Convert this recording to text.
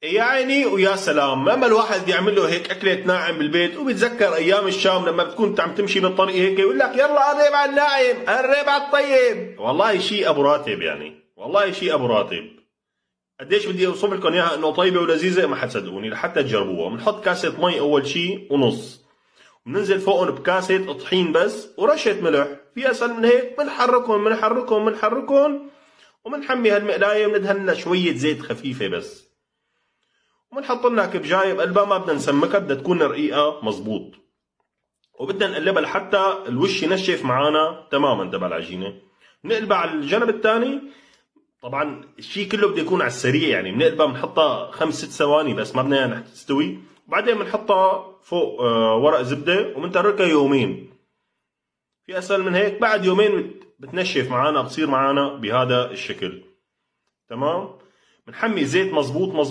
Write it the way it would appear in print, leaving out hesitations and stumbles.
يا عيني ويا سلام. لما الواحد يعمل له هيك أكلة ناعم بالبيت، وبيتذكر أيام الشام لما بتكون عم تمشي بالطريق هيك يقول لك يلا قرب على الناعم قرب على الطيب. والله شيء أبو راتب، يعني والله شيء أبو راتب. قديش بدي أوصف لكم إياها إنه طيبة ولذيذة ما حتصدقوني لحتى تجربوها. بنحط كاسة مي أول شيء ونص، بننزل فوقهم بكاسة طحين بس ورشة ملح. في أسهل من هيك؟ بنحركهم وبنحمي هالمقلاية وندهنها شوية زيت خفيفة بس، وبنحط لنا كبجاية بقلبها. ما بدنا نسمكها، بدها تكون رقيقة مزبوط، وبدنا نقلبها لحتى الوش ينشف معانا تماما تبع العجينة. بنقلبها على الجنب الثاني. طبعا الشيء كله بده يكون على السريع، يعني بنقلبها بنحطها 5-6 ثواني بس، ما بدنا اياها تستوي. وبعدين بنحطها فوق ورق زبدة وبنتركها يومين. في اسهل من هيك؟ بعد يومين بتنشف معانا، بتصير معانا بهذا الشكل. تمام. بنحمي زيت مزبوط